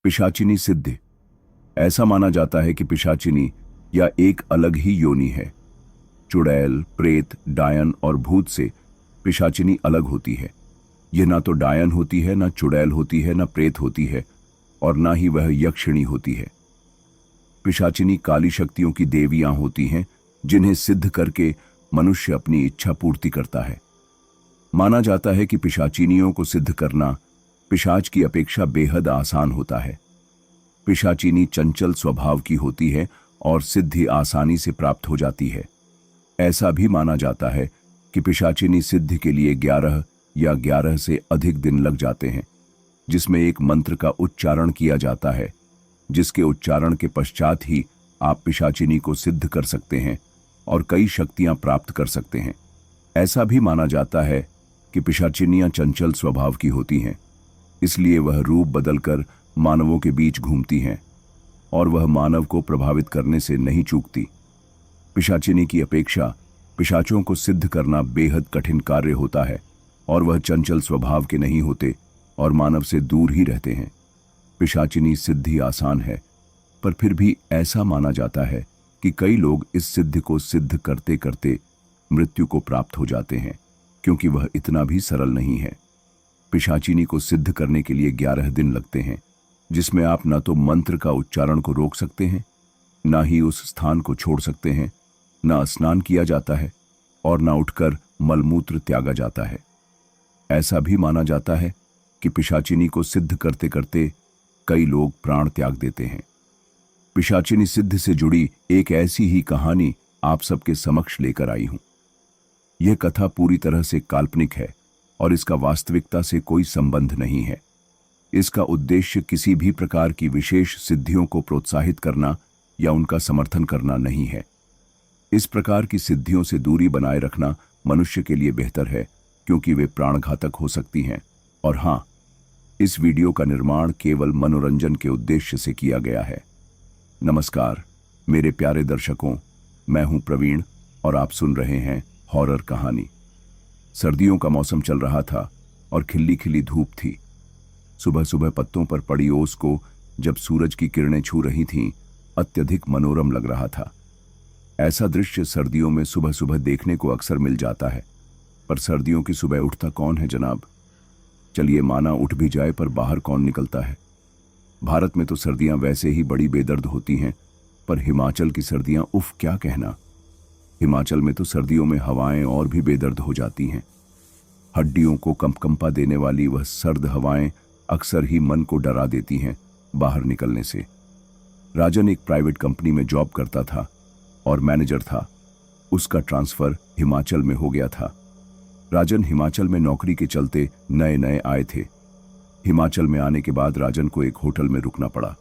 पिशाचिनी सिद्धि। ऐसा माना जाता है कि पिशाचिनी या एक अलग ही योनि है। चुड़ैल, प्रेत, डायन और भूत से पिशाचिनी अलग होती है। यह ना तो डायन होती है, ना चुड़ैल होती है, ना प्रेत होती है, और ना ही वह यक्षिणी होती है। पिशाचिनी काली शक्तियों की देवियां होती हैं, जिन्हें सिद्ध करके मनुष्य अपनी इच्छा पूर्ति करता है। माना जाता है कि पिशाचिनियों को सिद्ध करना पिशाच की अपेक्षा बेहद आसान होता है। पिशाचिनी चंचल स्वभाव की होती है और सिद्धि आसानी से प्राप्त हो जाती है। ऐसा भी माना जाता है कि पिशाचिनी सिद्धि के लिए 11 या 11 से अधिक दिन लग जाते हैं, जिसमें एक मंत्र का उच्चारण किया जाता है, जिसके उच्चारण के पश्चात ही आप पिशाचिनी को सिद्ध कर सकते हैं और कई शक्तियां प्राप्त कर सकते हैं। ऐसा भी माना जाता है कि पिशाचिनियां चंचल स्वभाव की होती हैं, इसलिए वह रूप बदलकर मानवों के बीच घूमती हैं और वह मानव को प्रभावित करने से नहीं चूकती। पिशाचिनी की अपेक्षा पिशाचों को सिद्ध करना बेहद कठिन कार्य होता है और वह चंचल स्वभाव के नहीं होते और मानव से दूर ही रहते हैं। पिशाचिनी सिद्धि आसान है, पर फिर भी ऐसा माना जाता है कि कई लोग इस सिद्धि को सिद्ध करते करते मृत्यु को प्राप्त हो जाते हैं, क्योंकि वह इतना भी सरल नहीं है। पिशाचिनी को सिद्ध करने के लिए 11 दिन लगते हैं, जिसमें आप न तो मंत्र का उच्चारण को रोक सकते हैं, ना ही उस स्थान को छोड़ सकते हैं, ना स्नान किया जाता है और ना उठकर मलमूत्र त्यागा जाता है। ऐसा भी माना जाता है कि पिशाचिनी को सिद्ध करते करते कई लोग प्राण त्याग देते हैं। पिशाचिनी सिद्धि से जुड़ी एक ऐसी ही कहानी आप सबके समक्ष लेकर आई हूं। यह कथा पूरी तरह से काल्पनिक है और इसका वास्तविकता से कोई संबंध नहीं है। इसका उद्देश्य किसी भी प्रकार की विशेष सिद्धियों को प्रोत्साहित करना या उनका समर्थन करना नहीं है। इस प्रकार की सिद्धियों से दूरी बनाए रखना मनुष्य के लिए बेहतर है, क्योंकि वे प्राणघातक हो सकती हैं। और हां, इस वीडियो का निर्माण केवल मनोरंजन के उद्देश्य से किया गया है। नमस्कार मेरे प्यारे दर्शकों, मैं हूं प्रवीण और आप सुन रहे हैं हॉरर कहानी। सर्दियों का मौसम चल रहा था और खिली खिली धूप थी। सुबह सुबह पत्तों पर पड़ी ओस को जब सूरज की किरणें छू रही थीं, अत्यधिक मनोरम लग रहा था। ऐसा दृश्य सर्दियों में सुबह सुबह देखने को अक्सर मिल जाता है, पर सर्दियों की सुबह उठता कौन है जनाब? चलिए माना उठ भी जाए, पर बाहर कौन निकलता है? भारत में तो सर्दियां वैसे ही बड़ी बेदर्द होती हैं, पर हिमाचल की सर्दियां उफ क्या कहना। हिमाचल में तो सर्दियों में हवाएं और भी बेदर्द हो जाती हैं। हड्डियों को कंपकंपा देने वाली वह सर्द हवाएं अक्सर ही मन को डरा देती हैं बाहर निकलने से। राजन एक प्राइवेट कंपनी में जॉब करता था और मैनेजर था। उसका ट्रांसफर हिमाचल में हो गया था। राजन हिमाचल में नौकरी के चलते नए नए आए थे। हिमाचल में आने के बाद राजन को एक होटल में रुकना पड़ा,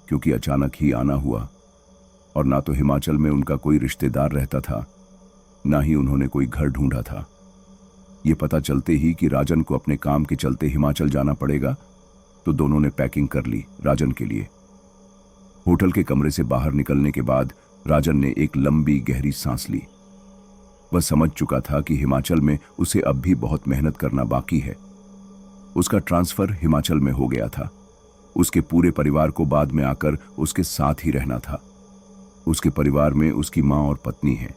क्योंकि अचानक ही आना हुआ और ना तो हिमाचल में उनका कोई रिश्तेदार रहता था, ना ही उन्होंने कोई घर ढूंढा था। ये पता चलते ही कि राजन को अपने काम के चलते हिमाचल जाना पड़ेगा, तो दोनों ने पैकिंग कर ली राजन के लिए। होटल के कमरे से बाहर निकलने के बाद राजन ने एक लंबी गहरी सांस ली। वह समझ चुका था कि हिमाचल में उसे अब भी बहुत मेहनत करना बाकी है। उसका ट्रांसफर हिमाचल में हो गया था। उसके पूरे परिवार को बाद में आकर उसके साथ ही रहना था। उसके परिवार में उसकी मां और पत्नी है।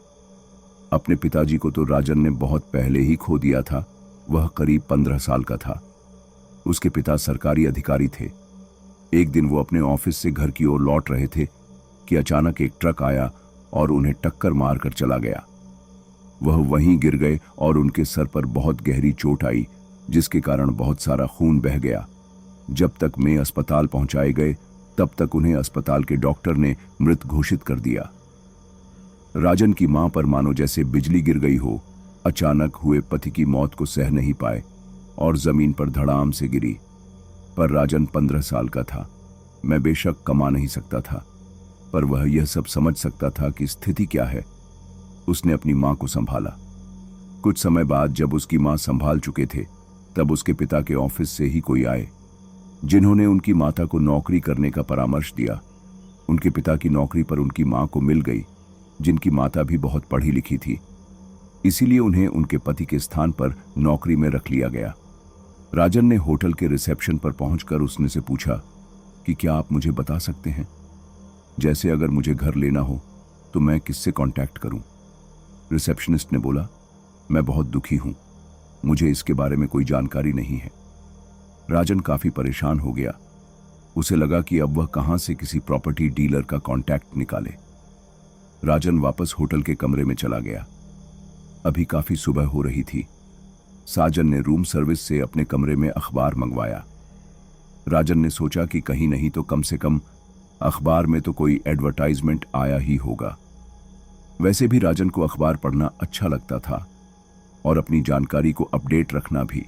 अपने पिताजी को तो राजन ने बहुत पहले ही खो दिया था। वह करीब 15 साल का था। उसके पिता सरकारी अधिकारी थे। एक दिन वो अपने ऑफिस से घर की ओर लौट रहे थे कि अचानक एक ट्रक आया और उन्हें टक्कर मारकर चला गया। वह वहीं गिर गए और उनके सर पर बहुत गहरी चोट आई, जिसके कारण बहुत सारा खून बह गया। जब तक में अस्पताल पहुंचाए गए, तब तक उन्हें अस्पताल के डॉक्टर ने मृत घोषित कर दिया। राजन की मां पर मानो जैसे बिजली गिर गई हो। अचानक हुए पति की मौत को सह नहीं पाए और जमीन पर धड़ाम से गिरी। पर राजन 15 साल का था। मैं बेशक कमा नहीं सकता था, पर वह यह सब समझ सकता था कि स्थिति क्या है। उसने अपनी मां को संभाला। कुछ समय बाद जब उसकी मां संभाल चुके थे, तब उसके पिता के ऑफिस से ही कोई आए, जिन्होंने उनकी माता को नौकरी करने का परामर्श दिया। उनके पिता की नौकरी पर उनकी मां को मिल गई, जिनकी माता भी बहुत पढ़ी लिखी थी। इसीलिए उन्हें उनके पति के स्थान पर नौकरी में रख लिया गया। राजन ने होटल के रिसेप्शन पर पहुंचकर उसने से पूछा, कि क्या आप मुझे बता सकते हैं, जैसे अगर मुझे घर लेना हो तो मैं किससे कांटेक्ट करूं? रिसेप्शनिस्ट ने बोला, मैं बहुत दुखी हूं, मुझे इसके बारे में कोई जानकारी नहीं है। राजन काफी परेशान हो गया। उसे लगा कि अब वह कहां से किसी प्रॉपर्टी डीलर का कांटेक्ट निकाले। राजन वापस होटल के कमरे में चला गया। अभी काफी सुबह हो रही थी। साजन ने रूम सर्विस से अपने कमरे में अखबार मंगवाया। राजन ने सोचा कि कहीं नहीं तो कम से कम अखबार में तो कोई एडवर्टाइजमेंट आया ही होगा। वैसे भी राजन को अखबार पढ़ना अच्छा लगता था और अपनी जानकारी को अपडेट रखना भी।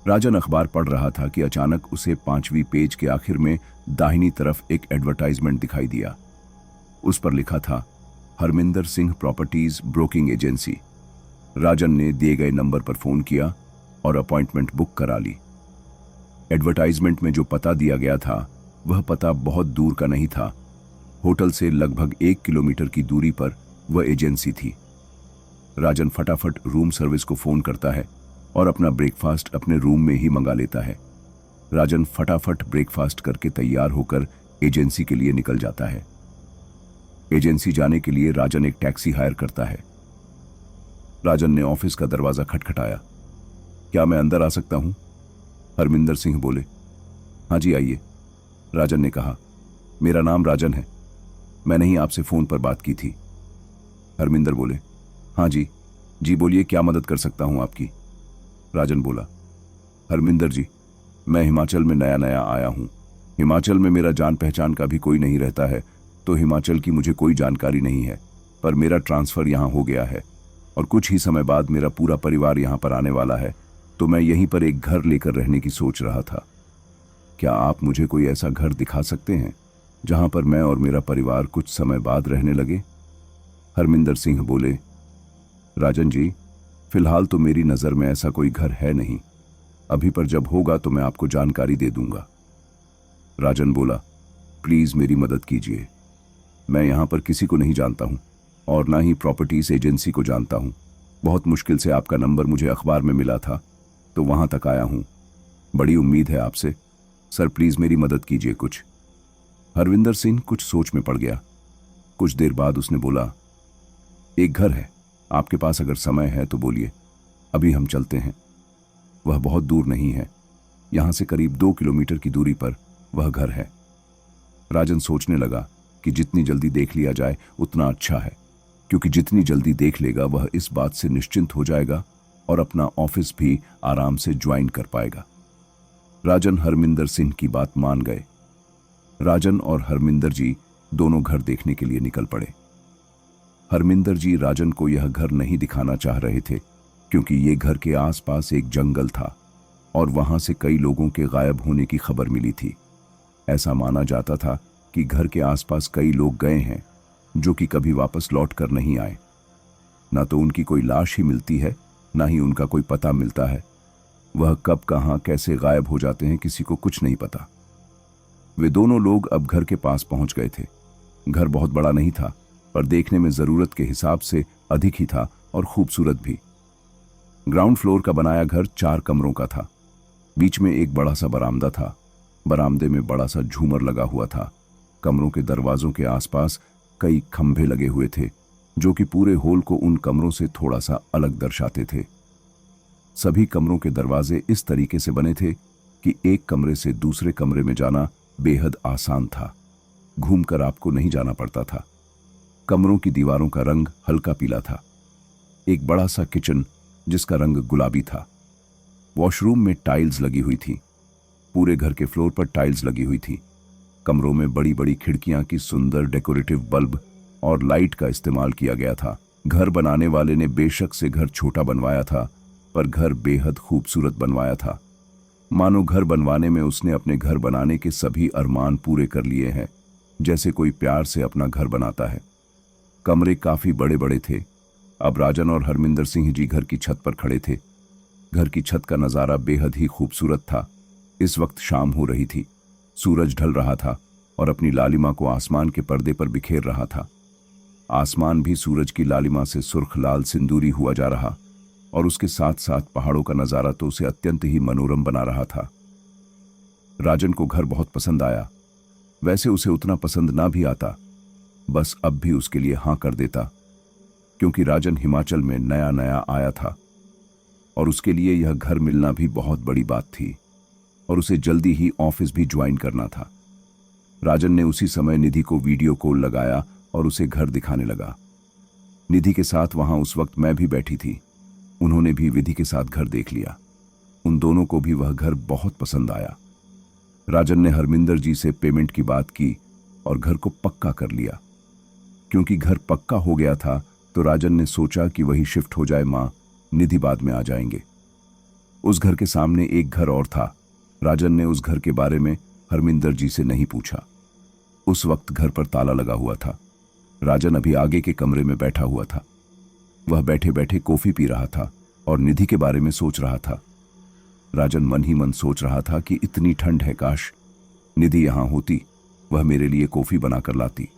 राजन अखबार पढ़ रहा था कि अचानक उसे 5वीं पेज के आखिर में दाहिनी तरफ एक एडवर्टाइजमेंट दिखाई दिया। उस पर लिखा था, Harminder Singh properties broking agency. Rajan ने दिए गए नंबर पर फोन किया और अपॉइंटमेंट बुक करा ली। एडवर्टाइजमेंट में जो पता दिया गया था वह पता बहुत दूर का नहीं था। होटल से लगभग 1 किलोमीटर की दूरी पर वह एजेंसी थी। राजन फटाफट रूम सर्विस को फोन करता है और अपना ब्रेकफास्ट अपने रूम में ही मंगा लेता है। राजन फटाफट ब्रेकफास्ट करके तैयार होकर एजेंसी के लिए निकल जाता है। एजेंसी जाने के लिए राजन एक टैक्सी हायर करता है। राजन ने ऑफिस का दरवाजा खटखटाया। क्या मैं अंदर आ सकता हूं? हरमिंदर सिंह बोले। हाँ जी, आइए। राजन ने कहा, मेरा नाम राजन है, मैंने ही आपसे फोन पर बात की थी। हरमिंदर बोले, हाँ जी जी बोलिए, क्या मदद कर सकता हूं आपकी? राजन बोला, हरमिंदर जी, मैं हिमाचल में नया नया आया हूं। हिमाचल में मेरा जान पहचान का भी कोई नहीं रहता है, तो हिमाचल की मुझे कोई जानकारी नहीं है। पर मेरा ट्रांसफर यहां हो गया है और कुछ ही समय बाद मेरा पूरा परिवार यहां पर आने वाला है, तो मैं यहीं पर एक घर लेकर रहने की सोच रहा था। क्या आप मुझे कोई ऐसा घर दिखा सकते हैं जहां पर मैं और मेरा परिवार कुछ समय बाद रहने लगे? हरमिंदर सिंह बोले, राजन जी, फिलहाल तो मेरी नज़र में ऐसा कोई घर है नहीं अभी, पर जब होगा तो मैं आपको जानकारी दे दूंगा। राजन बोला, प्लीज मेरी मदद कीजिए। मैं यहां पर किसी को नहीं जानता हूं और ना ही प्रॉपर्टीज एजेंसी को जानता हूं। बहुत मुश्किल से आपका नंबर मुझे अखबार में मिला था, तो वहां तक आया हूं। बड़ी उम्मीद है आपसे। सर प्लीज मेरी मदद कीजिए कुछ। हरविंदर सिंह कुछ सोच में पड़ गया। कुछ देर बाद उसने बोला, एक घर है, आपके पास अगर समय है तो बोलिए, अभी हम चलते हैं। वह बहुत दूर नहीं है, यहां से करीब 2 किलोमीटर की दूरी पर वह घर है। राजन सोचने लगा कि जितनी जल्दी देख लिया जाए उतना अच्छा है, क्योंकि जितनी जल्दी देख लेगा वह इस बात से निश्चिंत हो जाएगा और अपना ऑफिस भी आराम से ज्वाइन कर पाएगा। राजन हरमिंदर सिंह की बात मान गए। राजन और हरमिंदर जी दोनों घर देखने के लिए निकल पड़े। हरमिंदर जी राजन को यह घर नहीं दिखाना चाह रहे थे, क्योंकि ये घर के आसपास एक जंगल था और वहां से कई लोगों के गायब होने की खबर मिली थी। ऐसा माना जाता था कि घर के आसपास कई लोग गए हैं जो कि कभी वापस लौट कर नहीं आए। ना तो उनकी कोई लाश ही मिलती है, ना ही उनका कोई पता मिलता है। वह कब कहां कैसे गायब हो जाते हैं किसी को कुछ नहीं पता। वे दोनों लोग अब घर के पास पहुंच गए थे। घर बहुत बड़ा नहीं था, पर देखने में जरूरत के हिसाब से अधिक ही था और खूबसूरत भी। ग्राउंड फ्लोर का बनाया घर 4 कमरों का था। बीच में एक बड़ा सा बरामदा था। बरामदे में बड़ा सा झूमर लगा हुआ था। कमरों के दरवाजों के आसपास कई खंभे लगे हुए थे, जो कि पूरे हॉल को उन कमरों से थोड़ा सा अलग दर्शाते थे। सभी कमरों के दरवाजे इस तरीके से बने थे कि एक कमरे से दूसरे कमरे में जाना बेहद आसान था। घूमकर आपको नहीं जाना पड़ता था। कमरों की दीवारों का रंग हल्का पीला था। एक बड़ा सा किचन जिसका रंग गुलाबी था। वॉशरूम में टाइल्स लगी हुई थी। पूरे घर के फ्लोर पर टाइल्स लगी हुई थी। कमरों में बड़ी बड़ी खिड़कियां की सुंदर डेकोरेटिव बल्ब और लाइट का इस्तेमाल किया गया था। घर बनाने वाले ने बेशक से घर छोटा बनवाया था, पर घर बेहद खूबसूरत बनवाया था। मानो घर बनवाने में उसने अपने घर बनाने के सभी अरमान पूरे कर लिए हैं, जैसे कोई प्यार से अपना घर बनाता है। कमरे काफी बड़े बड़े थे। अब राजन और हरमिंदर सिंह जी घर की छत पर खड़े थे। घर की छत का नजारा बेहद ही खूबसूरत था। इस वक्त शाम हो रही थी। सूरज ढल रहा था और अपनी लालिमा को आसमान के पर्दे पर बिखेर रहा था। आसमान भी सूरज की लालिमा से सुर्ख लाल सिंदूरी हुआ जा रहा और उसके साथ साथ पहाड़ों का नजारा तो उसे अत्यंत ही मनोरम बना रहा था। राजन को घर बहुत पसंद आया वैसे उसे उतना पसंद ना भी आता, बस अब भी उसके लिए हाँ कर देता, क्योंकि राजन हिमाचल में नया नया आया था और उसके लिए यह घर मिलना भी बहुत बड़ी बात थी और उसे जल्दी ही ऑफिस भी ज्वाइन करना था। राजन ने उसी समय निधि को वीडियो कॉल लगाया और उसे घर दिखाने लगा। निधि के साथ वहां उस वक्त मैं भी बैठी थी। उन्होंने भी विधि के साथ घर देख लिया। उन दोनों को भी वह घर बहुत पसंद आया। राजन ने हरमिंदर जी से पेमेंट की बात की और घर को पक्का कर लिया। क्योंकि घर पक्का हो गया था तो राजन ने सोचा कि वही शिफ्ट हो जाए, मां निधि बाद में आ जाएंगे। उस घर के सामने एक घर और था। राजन ने उस घर के बारे में हरमिंदर जी से नहीं पूछा। उस वक्त घर पर ताला लगा हुआ था। राजन अभी आगे के कमरे में बैठा हुआ था। वह बैठे बैठे कॉफी पी रहा था और निधि के बारे में सोच रहा था। राजन मन ही मन सोच रहा था कि इतनी ठंड है, काश निधि यहां होती, वह मेरे लिए कॉफी बनाकर लाती,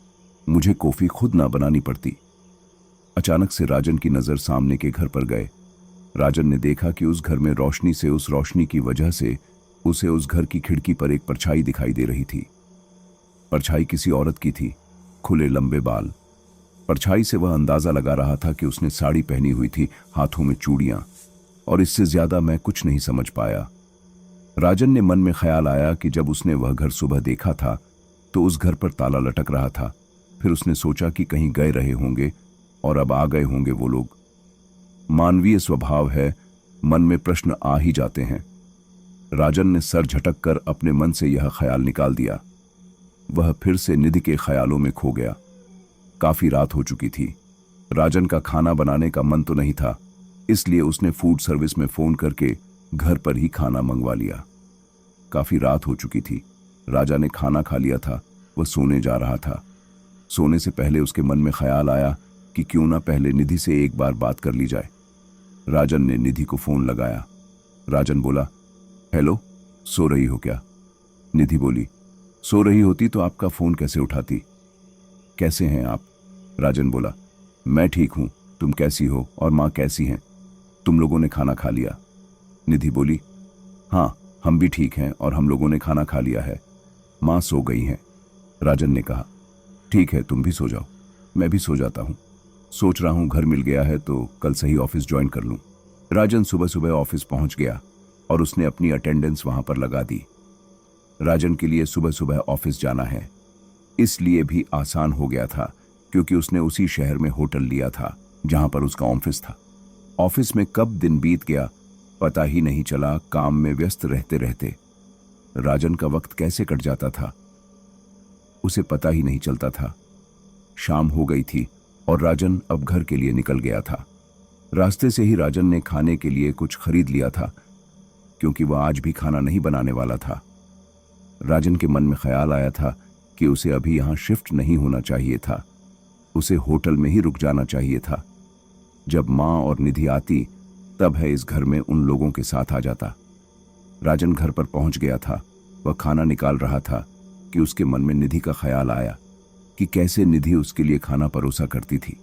मुझे कॉफी खुद ना बनानी पड़ती। अचानक से राजन की नजर सामने के घर पर गए। राजन ने देखा कि उस घर में रोशनी से, उस रोशनी की वजह से उसे उस घर की खिड़की पर एक परछाई दिखाई दे रही थी। परछाई किसी औरत की थी, खुले लंबे बाल। परछाई से वह अंदाजा लगा रहा था कि उसने साड़ी पहनी हुई थी, हाथों में चूड़ियां, और इससे ज्यादा मैं कुछ नहीं समझ पाया। राजन ने मन में ख्याल आया कि जब उसने वह घर सुबह देखा था तो उस घर पर ताला लटक रहा था। फिर उसने सोचा कि कहीं गए रहे होंगे और अब आ गए होंगे वो लोग। मानवीय स्वभाव है, मन में प्रश्न आ ही जाते हैं। राजन ने सर झटक कर अपने मन से यह ख्याल निकाल दिया। वह फिर से निधि के ख्यालों में खो गया। काफी रात हो चुकी थी। राजन का खाना बनाने का मन तो नहीं था, इसलिए उसने फूड सर्विस में फोन करके घर पर ही खाना मंगवा लिया। काफी रात हो चुकी थी। राजा ने खाना खा लिया था, वह सोने जा रहा था। सोने से पहले उसके मन में ख्याल आया कि क्यों ना पहले निधि से एक बार बात कर ली जाए। राजन ने निधि को फोन लगाया। राजन बोला, हेलो, सो रही हो क्या? निधि बोली, सो रही होती तो आपका फोन कैसे उठाती? कैसे हैं आप? राजन बोला, मैं ठीक हूं, तुम कैसी हो और मां कैसी हैं? तुम लोगों ने खाना खा लिया? निधि बोली, हाँ, हम भी ठीक हैं और हम लोगों ने खाना खा लिया है, मां सो गई हैं। राजन ने कहा, ठीक है, तुम भी सो जाओ, मैं भी सो जाता हूं। सोच रहा हूं घर मिल गया है तो कल से ही ऑफिस ज्वाइन कर लूं। राजन सुबह सुबह ऑफिस पहुंच गया और उसने अपनी अटेंडेंस वहां पर लगा दी। राजन के लिए सुबह सुबह ऑफिस जाना है, इसलिए भी आसान हो गया था क्योंकि उसने उसी शहर में होटल लिया था जहां पर उसका ऑफिस था। ऑफिस में कब दिन बीत गया पता ही नहीं चला। काम में व्यस्त रहते रहते राजन का वक्त कैसे कट जाता था उसे पता ही नहीं चलता था। शाम हो गई थी और राजन अब घर के लिए निकल गया था। रास्ते से ही राजन ने खाने के लिए कुछ खरीद लिया था क्योंकि वह आज भी खाना नहीं बनाने वाला था। राजन के मन में ख्याल आया था कि उसे अभी यहां शिफ्ट नहीं होना चाहिए था, उसे होटल में ही रुक जाना चाहिए था। जब मां और निधि आती तब है इस घर में उन लोगों के साथ आ जाता। राजन घर पर पहुंच गया था। वह खाना निकाल रहा था कि उसके मन में निधि का ख्याल आया कि कैसे निधि उसके लिए खाना परोसा करती थी।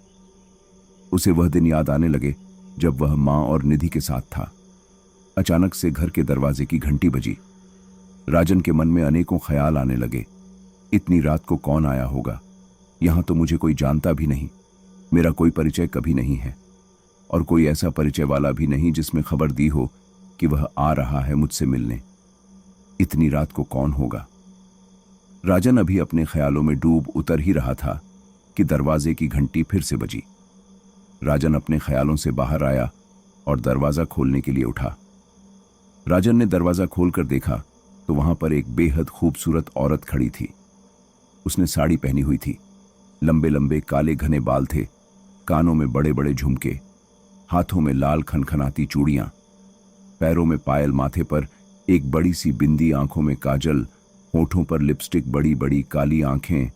उसे वह दिन याद आने लगे जब वह मां और निधि के साथ था। अचानक से घर के दरवाजे की घंटी बजी। राजन के मन में अनेकों ख्याल आने लगे। इतनी रात को कौन आया होगा? यहां तो मुझे कोई जानता भी नहीं, मेरा कोई परिचय कभी नहीं है और कोई ऐसा परिचय वाला भी नहीं जिसमें खबर दी हो कि वह आ रहा है मुझसे मिलने। इतनी रात को कौन होगा? राजन अभी अपने ख्यालों में डूब उतर ही रहा था कि दरवाजे की घंटी फिर से बजी। राजन अपने ख्यालों से बाहर आया और दरवाजा खोलने के लिए उठा। राजन ने दरवाजा खोलकर देखा तो वहां पर एक बेहद खूबसूरत औरत खड़ी थी। उसने साड़ी पहनी हुई थी, लंबे लंबे काले घने बाल थे, कानों में बड़े बड़े झुमके, हाथों में लाल खनखनाती चूड़ियां, पैरों में पायल, माथे पर एक बड़ी सी बिंदी, आंखों में काजल, होठों पर लिपस्टिक, बड़ी बड़ी काली आंखें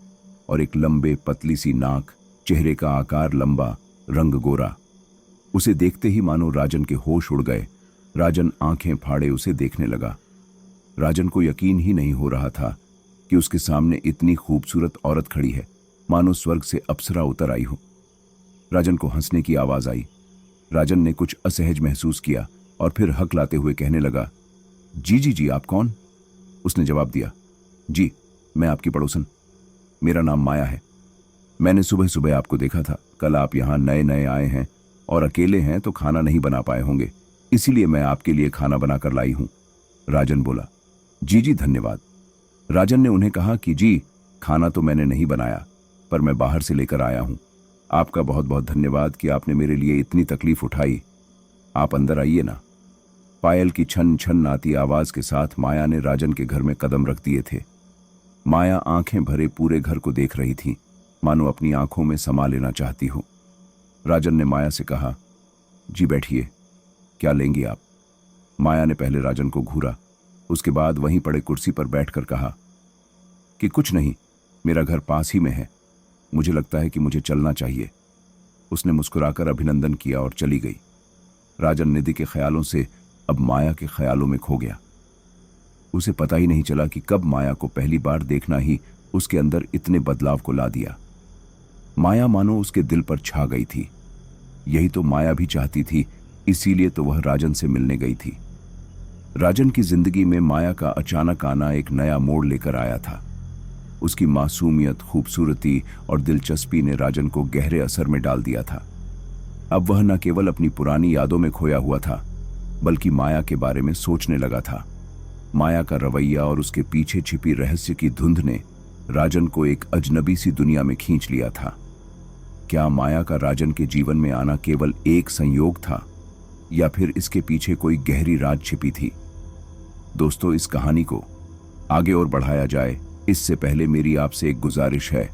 और एक लंबे पतली सी नाक, चेहरे का आकार लंबा, रंग गोरा। उसे देखते ही मानो राजन के होश उड़ गए। राजन आंखें फाड़े उसे देखने लगा। राजन को यकीन ही नहीं हो रहा था कि उसके सामने इतनी खूबसूरत औरत खड़ी है, मानो स्वर्ग से अप्सरा उतर आई हो। राजन को हंसने की आवाज आई। राजन ने कुछ असहज महसूस किया और फिर हकलाते हुए कहने लगा, जी जी जी, आप कौन? उसने जवाब दिया, जी, मैं आपकी पड़ोसन, मेरा नाम माया है। मैंने सुबह सुबह आपको देखा था। कल आप यहाँ नए नए आए हैं और अकेले हैं तो खाना नहीं बना पाए होंगे, इसीलिए मैं आपके लिए खाना बनाकर लाई हूँ। राजन बोला। जी जी धन्यवाद। राजन ने उन्हें कहा कि जी, खाना तो मैंने नहीं बनाया, पर मैं बाहर से लेकर आया हूँ। आपका बहुत बहुत धन्यवाद कि आपने मेरे लिए इतनी तकलीफ उठाई। आप अंदर आइए ना। पायल की छन छन आती आवाज के साथ माया ने राजन के घर में कदम रख दिए थे। माया आंखें भरे पूरे घर को देख रही थी, मानो अपनी आंखों में समा लेना चाहती हो। राजन ने माया से कहा, जी बैठिए, क्या लेंगी आप? माया ने पहले राजन को घूरा, उसके बाद वहीं पड़े कुर्सी पर बैठकर कहा कि कुछ नहीं, मेरा घर पास ही में है, मुझे लगता है कि मुझे चलना चाहिए। उसने मुस्कुराकर अभिनंदन किया और चली गई। राजन निधि के ख्यालों से अब माया के ख्यालों में खो गया। उसे पता ही नहीं चला कि कब माया को पहली बार देखना ही उसके अंदर इतने बदलाव को ला दिया। माया मानो उसके दिल पर छा गई थी। यही तो माया भी चाहती थी, इसीलिए तो वह राजन से मिलने गई थी। राजन की जिंदगी में माया का अचानक आना एक नया मोड़ लेकर आया था। उसकी मासूमियत, खूबसूरती और दिलचस्पी ने राजन को गहरे असर में डाल दिया था। अब वह न केवल अपनी पुरानी यादों में खोया हुआ था, बल्कि माया के बारे में सोचने लगा था। माया का रवैया और उसके पीछे छिपी रहस्य की धुंध ने राजन को एक अजनबी सी दुनिया में खींच लिया था। क्या माया का राजन के जीवन में आना केवल एक संयोग था, या फिर इसके पीछे कोई गहरी राज छिपी थी? दोस्तों, इस कहानी को आगे और बढ़ाया जाए, इससे पहले मेरी आपसे एक गुजारिश है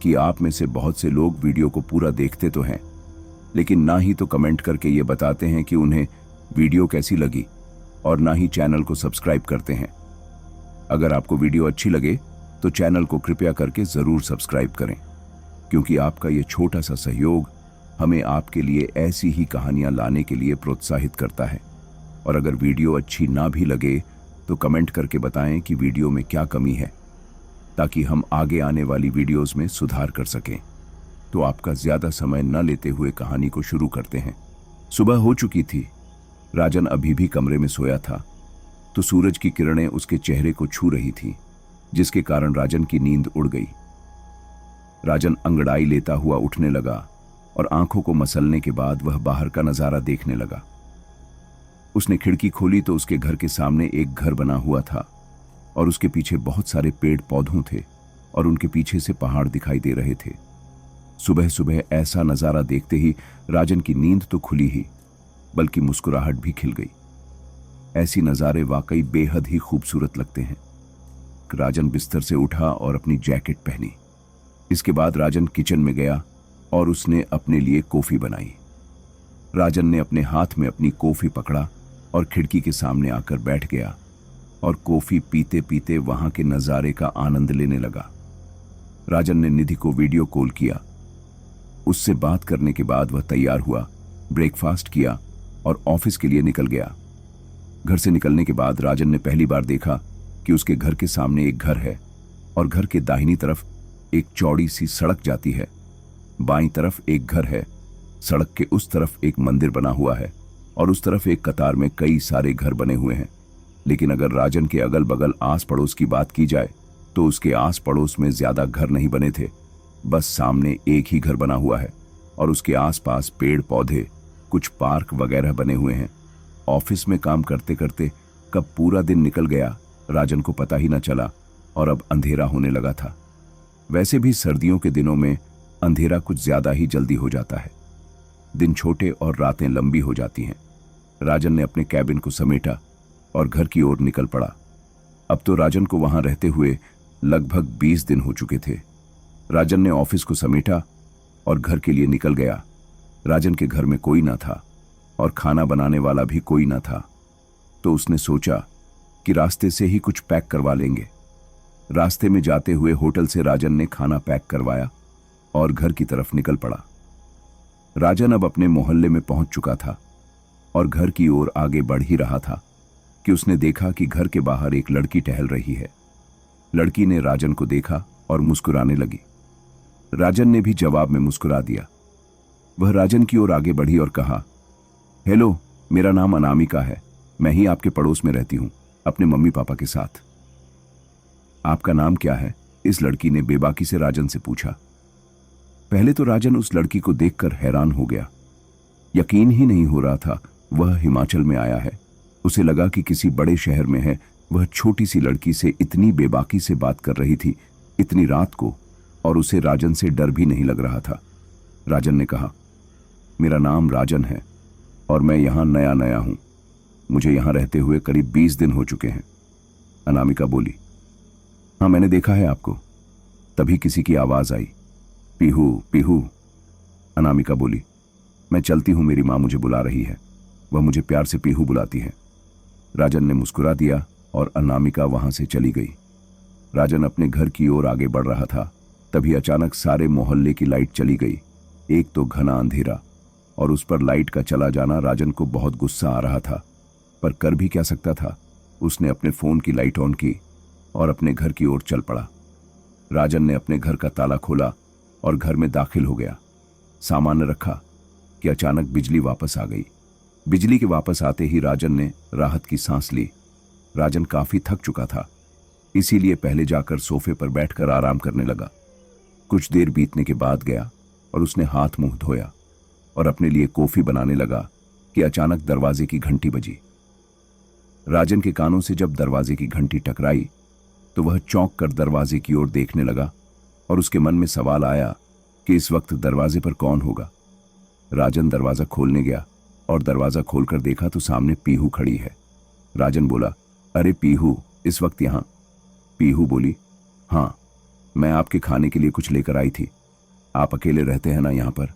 कि आप में से बहुत से लोग वीडियो को पूरा देखते तो हैं, लेकिन ना ही तो कमेंट करके ये बताते हैं कि उन्हें वीडियो कैसी लगी, और ना ही चैनल को सब्सक्राइब करते हैं। अगर आपको वीडियो अच्छी लगे तो चैनल को कृपया करके जरूर सब्सक्राइब करें, क्योंकि आपका ये छोटा सा सहयोग हमें आपके लिए ऐसी ही कहानियां लाने के लिए प्रोत्साहित करता है। और अगर वीडियो अच्छी ना भी लगे तो कमेंट करके बताएं कि वीडियो में क्या कमी है, ताकि हम आगे आने वाली वीडियोस में सुधार कर सकें। तो आपका ज्यादा समय न लेते हुए कहानी को शुरू करते हैं। सुबह हो चुकी थी। राजन अभी भी कमरे में सोया था, तो सूरज की किरणें उसके चेहरे को छू रही थी, जिसके कारण राजन की नींद उड़ गई। राजन अंगड़ाई लेता हुआ उठने लगा और आंखों को मसलने के बाद वह बाहर का नजारा देखने लगा। उसने खिड़की खोली तो उसके घर के सामने एक घर बना हुआ था और उसके पीछे बहुत सारे पेड़ पौधों थे और उनके पीछे से पहाड़ दिखाई दे रहे थे। सुबह सुबह ऐसा नजारा देखते ही राजन की नींद तो खुली ही, बल्कि मुस्कुराहट भी खिल गई। ऐसी नजारे वाकई बेहद ही खूबसूरत लगते हैं। राजन बिस्तर से उठा और अपनी जैकेट पहनी। इसके बाद राजन किचन में गया और उसने अपने लिए कॉफी बनाई। राजन ने अपने हाथ में अपनी कॉफी पकड़ा और खिड़की के सामने आकर बैठ गया और कॉफी पीते पीते वहां के नजारे का आनंद लेने लगा। राजन ने निधि को वीडियो कॉल किया। उससे बात करने के बाद वह तैयार हुआ, ब्रेकफास्ट किया और ऑफिस के लिए निकल गया। घर से निकलने के बाद राजन ने पहली बार देखा कि उसके घर के सामने एक घर है और घर के दाहिनी तरफ एक चौड़ी सी सड़क जाती है। बाईं तरफ एक घर है, सड़क के उस तरफ एक मंदिर बना हुआ है और उस तरफ एक कतार में कई सारे घर बने हुए हैं। लेकिन अगर राजन के अगल बगल आस पड़ोस की बात की जाए तो उसके आस पड़ोस में ज्यादा घर नहीं बने थे। बस सामने एक ही घर बना हुआ है और उसके आसपास पेड़ पौधे, कुछ पार्क वगैरह बने हुए हैं। ऑफिस में काम करते करते कब पूरा दिन निकल गया राजन को पता ही न चला और अब अंधेरा होने लगा था। वैसे भी सर्दियों के दिनों में अंधेरा कुछ ज्यादा ही जल्दी हो जाता है। दिन छोटे और रातें लंबी हो जाती हैं। राजन ने अपने कैबिन को समेटा और घर की ओर निकल पड़ा। अब तो राजन को वहां रहते हुए लगभग 20 दिन हो चुके थे। राजन ने ऑफिस को समेटा और घर के लिए निकल गया। राजन के घर में कोई ना था और खाना बनाने वाला भी कोई ना था, तो उसने सोचा कि रास्ते से ही कुछ पैक करवा लेंगे। रास्ते में जाते हुए होटल से राजन ने खाना पैक करवाया और घर की तरफ निकल पड़ा। राजन अब अपने मोहल्ले में पहुंच चुका था और घर की ओर आगे बढ़ ही रहा था कि उसने देखा कि घर के बाहर एक लड़की टहल रही है। लड़की ने राजन को देखा और मुस्कुराने लगी। राजन ने भी जवाब में मुस्कुरा दिया। वह राजन की ओर आगे बढ़ी और कहा, हेलो, मेरा नाम अनामिका है, मैं ही आपके पड़ोस में रहती हूं अपने मम्मी पापा के साथ। आपका नाम क्या है? इस लड़की ने बेबाकी से राजन से पूछा। पहले तो राजन उस लड़की को देखकर हैरान हो गया। यकीन ही नहीं हो रहा था वह हिमाचल में आया है। उसे लगा कि किसी बड़े शहर में है। वह छोटी सी लड़की से इतनी बेबाकी से बात कर रही थी, इतनी रात को, और उसे राजन से डर भी नहीं लग रहा था। राजन ने कहा, मेरा नाम राजन है और मैं यहाँ नया नया हूँ। मुझे यहाँ रहते हुए करीब 20 दिन हो चुके हैं। अनामिका बोली। हाँ, मैंने देखा है आपको। तभी किसी की आवाज आई, पीहू पीहू। अनामिका बोली, मैं चलती हूँ, मेरी माँ मुझे बुला रही है। वह मुझे प्यार से पीहू बुलाती है। राजन ने मुस्कुरा दिया और अनामिका वहां से चली गई। राजन अपने घर की ओर आगे बढ़ रहा था, तभी अचानक सारे मोहल्ले की लाइट चली गई। एक तो घना अंधेरा और उस पर लाइट का चला जाना राजन को बहुत गुस्सा आ रहा था, पर कर भी क्या सकता था। उसने अपने फोन की लाइट ऑन की और अपने घर की ओर चल पड़ा। राजन ने अपने घर का ताला खोला और घर में दाखिल हो गया। सामान रखा कि अचानक बिजली वापस आ गई। बिजली के वापस आते ही राजन ने राहत की सांस ली। राजन काफी थक चुका था, इसीलिए पहले जाकर सोफे पर बैठकर आराम करने लगा। कुछ देर बीतने के बाद गया और उसने हाथ मुंह धोया और अपने लिए कॉफी बनाने लगा कि अचानक दरवाजे की घंटी बजी। राजन के कानों से जब दरवाजे की घंटी टकराई तो वह चौंक कर दरवाजे की ओर देखने लगा और उसके मन में सवाल आया कि इस वक्त दरवाजे पर कौन होगा। राजन दरवाजा खोलने गया और दरवाजा खोलकर देखा तो सामने पीहू खड़ी है। राजन बोला, अरे पीहू, इस वक्त यहाँ? पीहू बोली, हाँ, मैं आपके खाने के लिए कुछ लेकर आई थी। आप अकेले रहते हैं ना यहाँ पर?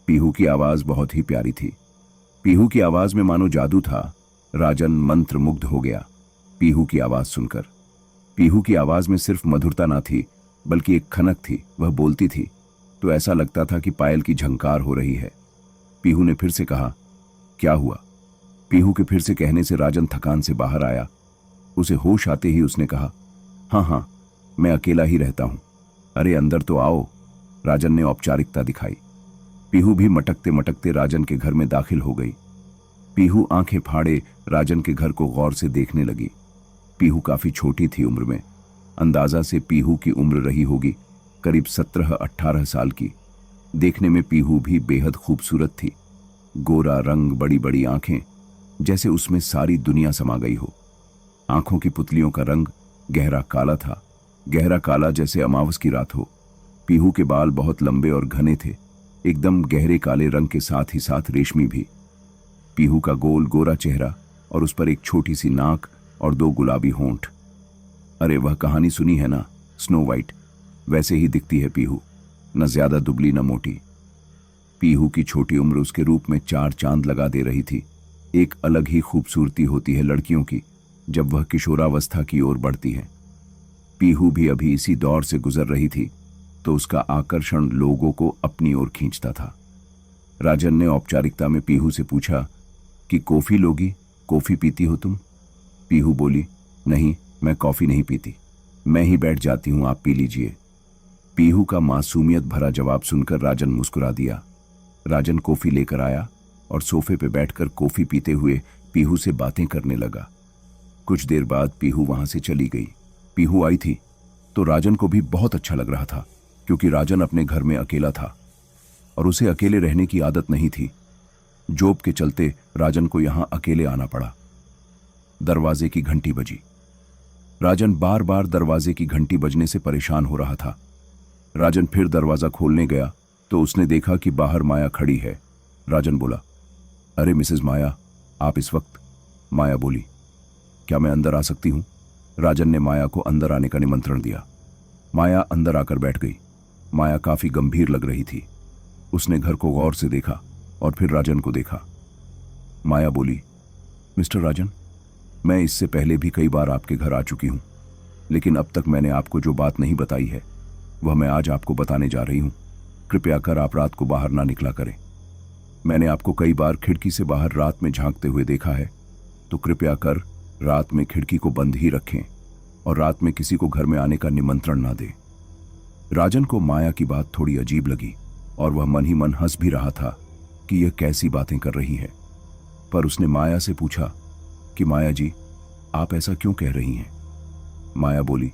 पीहू की आवाज बहुत ही प्यारी थी। पीहू की आवाज में मानो जादू था। राजन मंत्र मुग्ध हो गया पीहू की आवाज सुनकर। पीहू की आवाज में सिर्फ मधुरता ना थी, बल्कि एक खनक थी। वह बोलती थी तो ऐसा लगता था कि पायल की झंकार हो रही है। पीहू ने फिर से कहा, क्या हुआ? पीहू के फिर से कहने से राजन थकान से बाहर आया। उसे होश आते ही उसने कहा, हाँ हाँ, मैं अकेला ही रहता हूं। अरे अंदर तो आओ। राजन ने औपचारिकता दिखाई। पीहू भी मटकते मटकते राजन के घर में दाखिल हो गई। पीहू आंखें फाड़े राजन के घर को गौर से देखने लगी। पीहू काफी छोटी थी उम्र में। अंदाजा से पीहू की उम्र रही होगी करीब 17-18 साल की। देखने में पीहू भी बेहद खूबसूरत थी। गोरा रंग, बड़ी बड़ी आंखें, जैसे उसमें सारी दुनिया समा गई हो। आंखों की पुतलियों का रंग गहरा काला था, गहरा काला जैसे अमावस की रात हो। पीहू के बाल बहुत लंबे और घने थे, एकदम गहरे काले रंग के साथ ही साथ रेशमी भी। पीहू का गोल गोरा चेहरा और उस पर एक छोटी सी नाक और 2 गुलाबी होंठ। अरे वह कहानी सुनी है ना, स्नो वाइट, वैसे ही दिखती है पीहू, न ज्यादा दुबली न मोटी। पीहू की छोटी उम्र उसके रूप में 4 चांद लगा दे रही थी। एक अलग ही खूबसूरती होती है लड़कियों की जब वह किशोरावस्था की ओर बढ़ती है। पीहू भी अभी इसी दौर से गुजर रही थी, तो उसका आकर्षण लोगों को अपनी ओर खींचता था। राजन ने औपचारिकता में पीहू से पूछा कि कॉफी लोगी? कॉफी पीती हो तुम? पीहू बोली, नहीं, मैं कॉफी नहीं पीती, मैं ही बैठ जाती हूं, आप पी लीजिए। पीहू का मासूमियत भरा जवाब सुनकर राजन मुस्कुरा दिया। राजन कॉफी लेकर आया और सोफे पे बैठकर कॉफी पीते हुए पीहू से बातें करने लगा। कुछ देर बाद पीहू वहां से चली गई। पीहू आई थी तो राजन को भी बहुत अच्छा लग रहा था, क्योंकि राजन अपने घर में अकेला था और उसे अकेले रहने की आदत नहीं थी। जॉब के चलते राजन को यहां अकेले आना पड़ा। दरवाजे की घंटी बजी। राजन बार बार दरवाजे की घंटी बजने से परेशान हो रहा था। राजन फिर दरवाजा खोलने गया तो उसने देखा कि बाहर माया खड़ी है। राजन बोला, अरे मिसेज माया, आप इस वक्त? माया बोली, क्या मैं अंदर आ सकती हूं? राजन ने माया को अंदर आने का निमंत्रण दिया। माया अंदर आकर बैठ गई। माया काफी गंभीर लग रही थी। उसने घर को गौर से देखा और फिर राजन को देखा। माया बोली, मिस्टर राजन, मैं इससे पहले भी कई बार आपके घर आ चुकी हूं, लेकिन अब तक मैंने आपको जो बात नहीं बताई है वह मैं आज आपको बताने जा रही हूं। कृपया कर आप रात को बाहर ना निकला करें। मैंने आपको कई बार खिड़की से बाहर रात में झांकते हुए देखा है, तो कृपया कर रात में खिड़की को बंद ही रखें और रात में किसी को घर में आने का निमंत्रण ना दें। राजन को माया की बात थोड़ी अजीब लगी और वह मन ही मन हंस भी रहा था कि यह कैसी बातें कर रही है। पर उसने माया से पूछा कि माया जी, आप ऐसा क्यों कह रही हैं? माया बोली,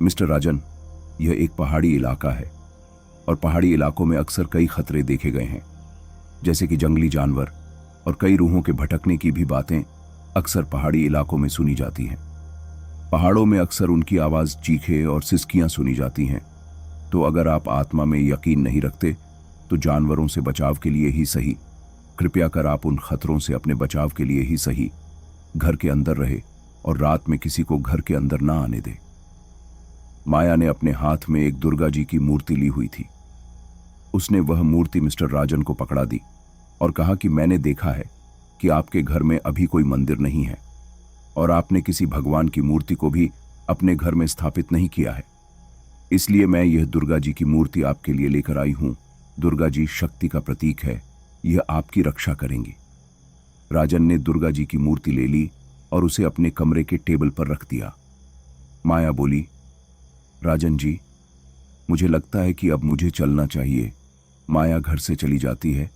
मिस्टर राजन, यह एक पहाड़ी इलाका है और पहाड़ी इलाकों में अक्सर कई खतरे देखे गए हैं, जैसे कि जंगली जानवर और कई रूहों के भटकने की भी बातें अक्सर पहाड़ी इलाकों में सुनी जाती हैं। पहाड़ों में अक्सर उनकी आवाज़, चीखे और सिसकियां सुनी जाती हैं। तो अगर आप आत्मा में यकीन नहीं रखते तो जानवरों से बचाव के लिए ही सही, कृपया कर आप उन खतरों से अपने बचाव के लिए ही सही घर के अंदर रहे और रात में किसी को घर के अंदर ना आने दे। माया ने अपने हाथ में एक दुर्गा जी की मूर्ति ली हुई थी। उसने वह मूर्ति मिस्टर राजन को पकड़ा दी और कहा कि मैंने देखा है कि आपके घर में अभी कोई मंदिर नहीं है और आपने किसी भगवान की मूर्ति को भी अपने घर में स्थापित नहीं किया है, इसलिए मैं यह दुर्गा जी की मूर्ति आपके लिए लेकर आई हूं। दुर्गा जी शक्ति का प्रतीक है, यह आपकी रक्षा करेंगी। राजन ने दुर्गा जी की मूर्ति ले ली और उसे अपने कमरे के टेबल पर रख दिया। माया बोली, राजन जी, मुझे लगता है कि अब मुझे चलना चाहिए। माया घर से चली जाती है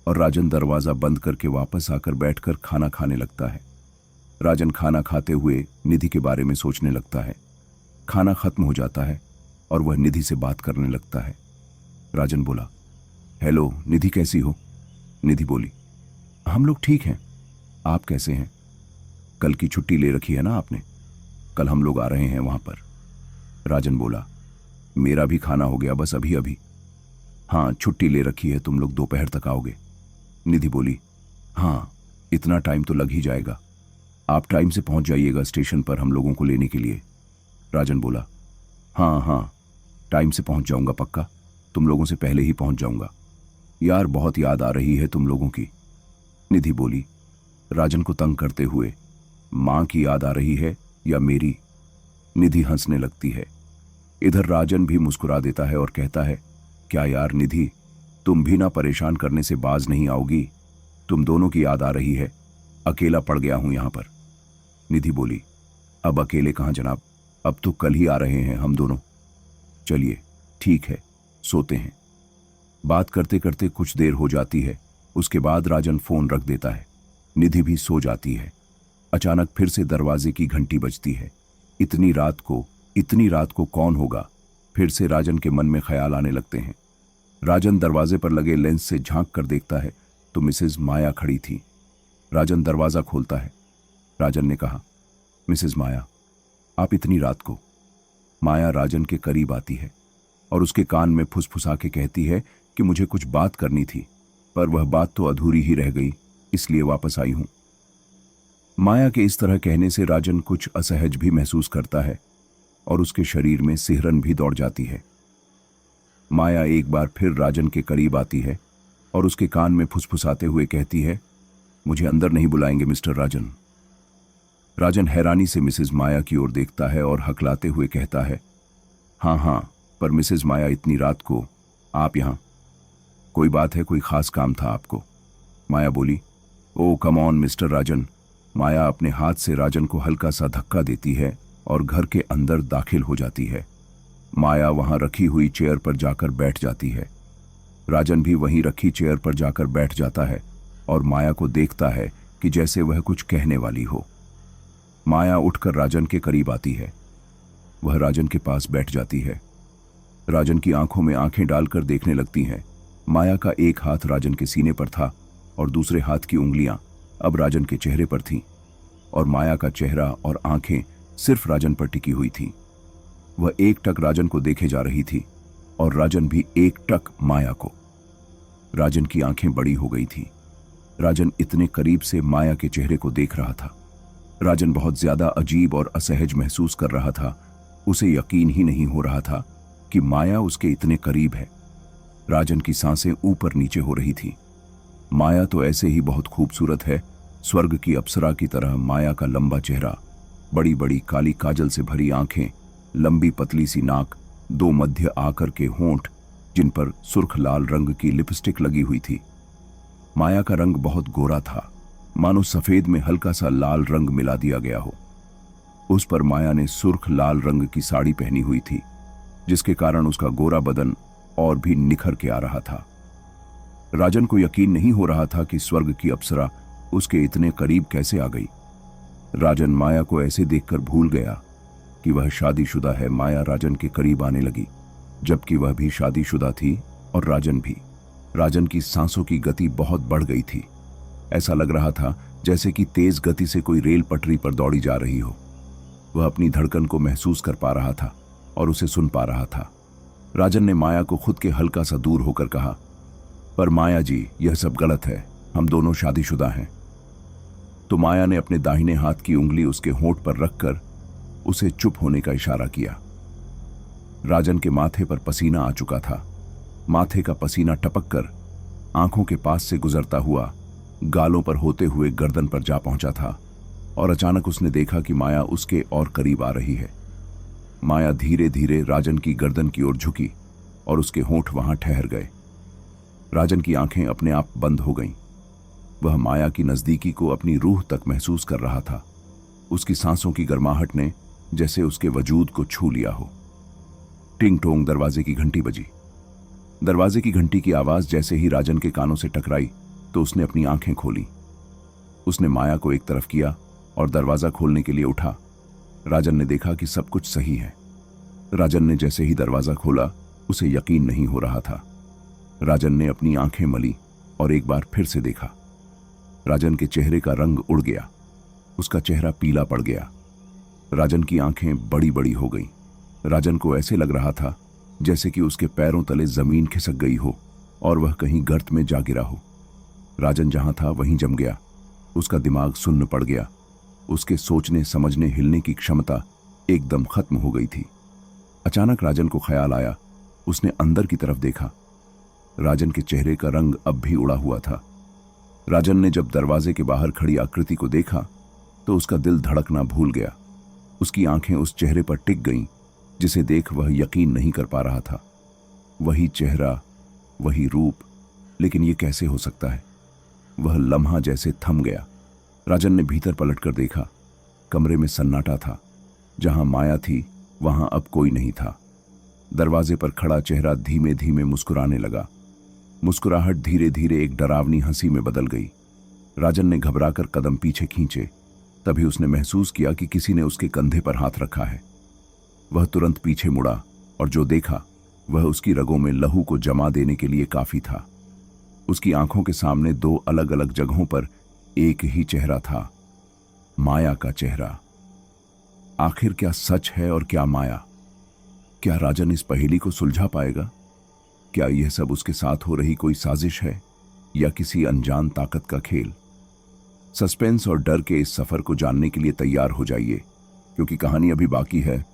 और राजन दरवाजा बंद करके वापस आकर बैठकर खाना खाने लगता है। राजन खाना खाते हुए निधि के बारे में सोचने लगता है। खाना खत्म हो जाता है और वह निधि से बात करने लगता है। राजन बोला, हेलो निधि, कैसी हो? निधि बोली, हम लोग ठीक हैं, आप कैसे हैं? कल की छुट्टी ले रखी है ना आपने? कल हम लोग आ रहे हैं वहां पर। राजन बोला, मेरा भी खाना हो गया, बस अभी अभी। हाँ, छुट्टी ले रखी है, तुम लोग दोपहर तक आओगे? निधि बोली, हाँ, इतना टाइम तो लग ही जाएगा। आप टाइम से पहुंच जाइएगा स्टेशन पर हम लोगों को लेने के लिए। राजन बोला, हाँ हाँ, टाइम से पहुंच जाऊंगा पक्का, तुम लोगों से पहले ही पहुंच जाऊंगा। यार बहुत याद आ रही है तुम लोगों की। निधि बोली, राजन को तंग करते हुए, मां की याद आ रही है या मेरी? निधि हंसने लगती है। इधर राजन भी मुस्कुरा देता है और कहता है, क्या यार निधि, तुम भी ना परेशान करने से बाज नहीं आओगी? तुम दोनों की याद आ रही है, अकेला पड़ गया हूं यहां पर। निधि बोली, अब अकेले कहां जनाब, अब तो कल ही आ रहे हैं हम दोनों। चलिए ठीक है, सोते हैं। बात करते करते कुछ देर हो जाती है। उसके बाद राजन फोन रख देता है। निधि भी सो जाती है। अचानक फिर से दरवाजे की घंटी बजती है। इतनी रात को कौन होगा? फिर से राजन के मन में ख्याल आने लगते हैं। राजन दरवाजे पर लगे लेंस से झांक कर देखता है तो मिसेज माया खड़ी थी। राजन दरवाजा खोलता है। राजन ने कहा, मिसेज माया, आप इतनी रात को? माया राजन के करीब आती है और उसके कान में फुसफुसा के कहती है कि मुझे कुछ बात करनी थी, पर वह बात तो अधूरी ही रह गई, इसलिए वापस आई हूं। माया के इस तरह कहने से राजन कुछ असहज भी महसूस करता है और उसके शरीर में सिहरन भी दौड़ जाती है। माया एक बार फिर राजन के करीब आती है और उसके कान में फुसफुसाते हुए कहती है, मुझे अंदर नहीं बुलाएंगे मिस्टर राजन? राजन हैरानी से मिसेज माया की ओर देखता है और हकलाते हुए कहता है, हाँ हाँ, पर मिसेज माया इतनी रात को आप यहाँ? कोई बात है, कोई खास काम था आपको? माया बोली, ओ कम ऑन मिस्टर राजन। माया अपने हाथ से राजन को हल्का सा धक्का देती है और घर के अंदर दाखिल हो जाती है। माया वहां रखी हुई चेयर पर जाकर बैठ जाती है। राजन भी वहीं रखी चेयर पर जाकर बैठ जाता है और माया को देखता है कि जैसे वह कुछ कहने वाली हो। माया उठकर राजन के करीब आती है। वह राजन के पास बैठ जाती है। राजन की आंखों में आंखें डालकर देखने लगती हैं। माया का एक हाथ राजन के सीने पर था और दूसरे हाथ की उंगलियां अब राजन के चेहरे पर थीं और माया का चेहरा और आंखें सिर्फ राजन पर टिकी हुई थीं। वह एक टक राजन को देखे जा रही थी और राजन भी एक टक माया को। राजन की आंखें बड़ी हो गई थीं। राजन इतने करीब से माया के चेहरे को देख रहा था। राजन बहुत ज्यादा अजीब और असहज महसूस कर रहा था। उसे यकीन ही नहीं हो रहा था कि माया उसके इतने करीब है। राजन की सांसें ऊपर नीचे हो रही थी। माया तो ऐसे ही बहुत खूबसूरत है, स्वर्ग की अप्सरा की तरह। माया का लंबा चेहरा, बड़ी बड़ी काली काजल से भरी आंखें, लंबी पतली सी नाक, दो मध्य आकर के होंठ जिन पर सुर्ख लाल रंग की लिपस्टिक लगी हुई थी। माया का रंग बहुत गोरा था, मानो सफेद में हल्का सा लाल रंग मिला दिया गया हो। उस पर माया ने सुर्ख लाल रंग की साड़ी पहनी हुई थी, जिसके कारण उसका गोरा बदन और भी निखर के आ रहा था। राजन को यकीन नहीं हो रहा था कि स्वर्ग की अप्सरा उसके इतने करीब कैसे आ गई। राजन माया को ऐसे देखकर भूल गया कि वह शादीशुदा है, माया राजन के करीब आने लगी, जबकि वह भी शादीशुदा थी और राजन भी। राजन की सांसों की गति बहुत बढ़ गई थी। ऐसा लग रहा था जैसे कि तेज गति से कोई रेल पटरी पर दौड़ी जा रही हो। वह अपनी धड़कन को महसूस कर पा रहा था और उसे सुन पा रहा था। राजन ने माया को खुद के हल्का सा दूर होकर कहा, पर माया जी, यह सब गलत है, हम दोनों शादीशुदा हैं। तो माया ने अपने दाहिने हाथ की उंगली उसके होंठ पर रखकर उसे चुप होने का इशारा किया। राजन के माथे पर पसीना आ चुका था। माथे का पसीना टपककर आंखों के पास से गुजरता हुआ गालों पर होते हुए गर्दन पर जा पहुंचा था और अचानक उसने देखा कि माया उसके और करीब आ रही है। माया धीरे धीरे राजन की गर्दन की ओर झुकी और उसके होंठ वहां ठहर गए। राजन की आंखें अपने आप बंद हो गईं। वह माया की नजदीकी को अपनी रूह तक महसूस कर रहा था। उसकी सांसों की गर्माहट ने जैसे उसके वजूद को छू लिया हो। टिंग टोंग दरवाजे की घंटी बजी। दरवाजे की घंटी की आवाज जैसे ही राजन के कानों से टकराई तो उसने अपनी आंखें खोली। उसने माया को एक तरफ किया और दरवाजा खोलने के लिए उठा। राजन ने देखा कि सब कुछ सही है। राजन ने जैसे ही दरवाजा खोला, उसे यकीन नहीं हो रहा था। राजन ने अपनी आंखें मली और एक बार फिर से देखा। राजन के चेहरे का रंग उड़ गया। उसका चेहरा पीला पड़ गया। राजन की आंखें बड़ी बड़ी हो गईं। राजन को ऐसे लग रहा था जैसे कि उसके पैरों तले जमीन खिसक गई हो और वह कहीं गर्त में जा गिरा हो। राजन जहां था वहीं जम गया। उसका दिमाग सुन्न पड़ गया। उसके सोचने, समझने, हिलने की क्षमता एकदम खत्म हो गई थी। अचानक राजन को ख्याल आया। उसने अंदर की तरफ देखा। राजन के चेहरे का रंग अब भी उड़ा हुआ था। राजन ने जब दरवाजे के बाहर खड़ी आकृति को देखा तो उसका दिल धड़कना भूल गया। उसकी आंखें उस चेहरे पर टिक गईं जिसे देख वह यकीन नहीं कर पा रहा था। वही चेहरा, वही रूप, लेकिन यह कैसे हो सकता है? वह लम्हा जैसे थम गया। राजन ने भीतर पलटकर देखा। कमरे में सन्नाटा था। जहां माया थी वहां अब कोई नहीं था। दरवाजे पर खड़ा चेहरा धीमे धीमे मुस्कुराने लगा। मुस्कुराहट धीरे धीरे एक डरावनी हंसी में बदल गई। राजन ने घबराकर कदम पीछे खींचे। तभी उसने महसूस किया कि किसी ने उसके कंधे पर हाथ रखा है। वह तुरंत पीछे मुड़ा और जो देखा वह उसकी रगों में लहू को जमा देने के लिए काफी था। उसकी आंखों के सामने दो अलग अलग जगहों पर एक ही चेहरा था, माया का चेहरा। आखिर क्या सच है और क्या माया? क्या राजन इस पहेली को सुलझा पाएगा? क्या यह सब उसके साथ हो रही कोई साजिश है या किसी अनजान ताकत का खेल? सस्पेंस और डर के इस सफर को जानने के लिए तैयार हो जाइए, क्योंकि कहानी अभी बाकी है।